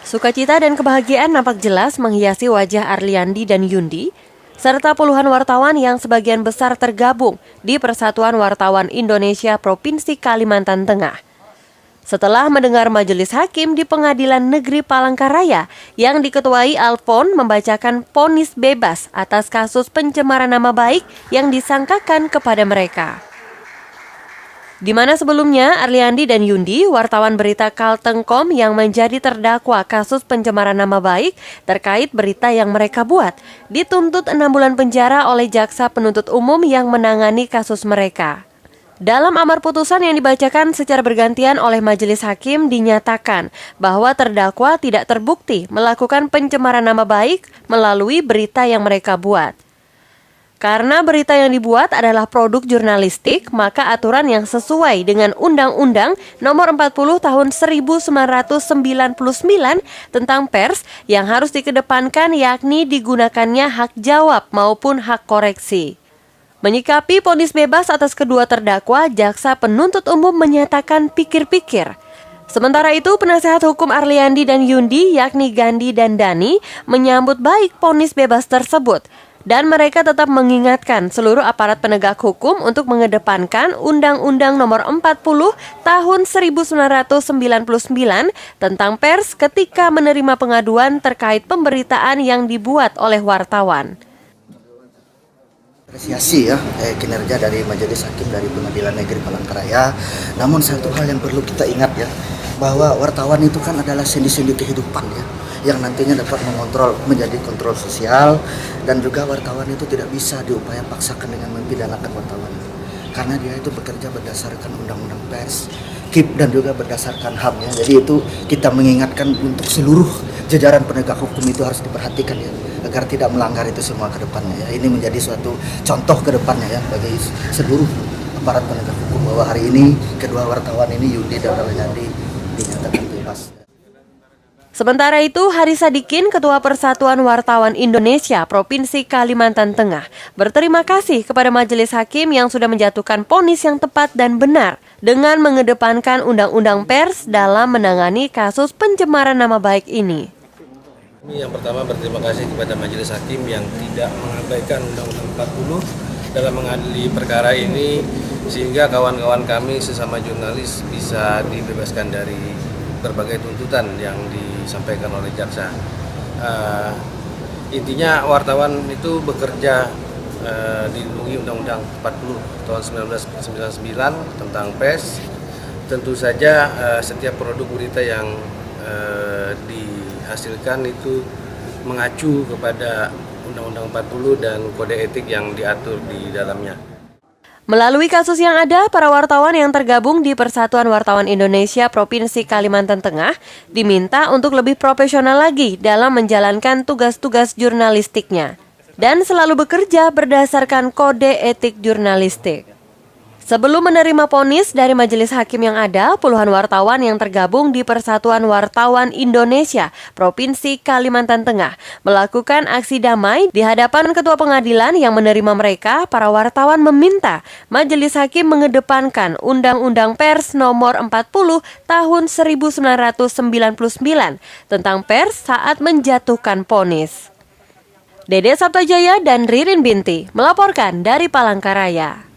Sukacita dan kebahagiaan nampak jelas menghiasi wajah Arliandi dan Yundi, serta puluhan wartawan yang sebagian besar tergabung di Persatuan Wartawan Indonesia Provinsi Kalimantan Tengah. Setelah mendengar majelis hakim di Pengadilan Negeri Palangkaraya yang diketuai Alfon membacakan vonis bebas atas kasus pencemaran nama baik yang disangkakan kepada mereka. Di mana sebelumnya Arliandi dan Yundi, wartawan berita Kaltengkom yang menjadi terdakwa kasus pencemaran nama baik terkait berita yang mereka buat, dituntut 6 bulan penjara oleh jaksa penuntut umum yang menangani kasus mereka. Dalam amar putusan yang dibacakan secara bergantian oleh majelis hakim dinyatakan bahwa terdakwa tidak terbukti melakukan pencemaran nama baik melalui berita yang mereka buat. Karena berita yang dibuat adalah produk jurnalistik, maka aturan yang sesuai dengan Undang-Undang Nomor 40 Tahun 1999 tentang pers yang harus dikedepankan yakni digunakannya hak jawab maupun hak koreksi. Menyikapi vonis bebas atas kedua terdakwa, jaksa penuntut umum menyatakan pikir-pikir. Sementara itu, penasehat hukum Arliandi dan Yundi, yakni Gandhi dan Dani, menyambut baik vonis bebas tersebut. Dan mereka tetap mengingatkan seluruh aparat penegak hukum untuk mengedepankan Undang-Undang Nomor 40 Tahun 1999 tentang pers ketika menerima pengaduan terkait pemberitaan yang dibuat oleh wartawan. Apresiasi ya kinerja dari Majelis Hakim dari Pengadilan Negeri Palangkaraya. Namun satu hal yang perlu kita ingat ya, bahwa wartawan itu kan adalah sendi-sendi kehidupan ya, yang nantinya dapat mengontrol, menjadi kontrol sosial, dan juga wartawan itu tidak bisa diupaya paksakan dengan mempidanakan wartawan. Karena dia itu bekerja berdasarkan undang-undang pers, KIP, dan juga berdasarkan HAM ya. Jadi itu kita mengingatkan untuk seluruh jajaran penegak hukum itu harus diperhatikan ya, agar tidak melanggar itu semua ke depannya ya. Ini menjadi suatu contoh ke depannya ya bagi seluruh aparat penegak hukum bahwa hari ini kedua wartawan ini Yundi dan Arliandi dinyatakan bebas. Sementara itu, Haris Sadikin, Ketua Persatuan Wartawan Indonesia Provinsi Kalimantan Tengah, berterima kasih kepada majelis hakim yang sudah menjatuhkan vonis yang tepat dan benar dengan mengedepankan undang-undang pers dalam menangani kasus pencemaran nama baik ini. Yang pertama, berterima kasih kepada majelis hakim yang tidak mengabaikan Undang-Undang 40 dalam mengadili perkara ini, sehingga kawan-kawan kami sesama jurnalis bisa dibebaskan dari berbagai tuntutan yang disampaikan oleh jaksa. Intinya wartawan itu bekerja dilindungi Undang-Undang 40 tahun 1999 tentang pers. Tentu saja setiap produk berita yang dihasilkan itu mengacu kepada Undang-Undang 40 dan kode etik yang diatur di dalamnya. Melalui kasus yang ada, para wartawan yang tergabung di Persatuan Wartawan Indonesia Provinsi Kalimantan Tengah diminta untuk lebih profesional lagi dalam menjalankan tugas-tugas jurnalistiknya dan selalu bekerja berdasarkan kode etik jurnalistik. Sebelum menerima vonis dari majelis hakim yang ada, puluhan wartawan yang tergabung di Persatuan Wartawan Indonesia Provinsi Kalimantan Tengah melakukan aksi damai di hadapan ketua pengadilan yang menerima mereka. Para wartawan meminta majelis hakim mengedepankan Undang-Undang Pers Nomor 40 Tahun 1999 tentang pers saat menjatuhkan vonis. Dede Sabtajaya dan Ririn Binti melaporkan dari Palangkaraya.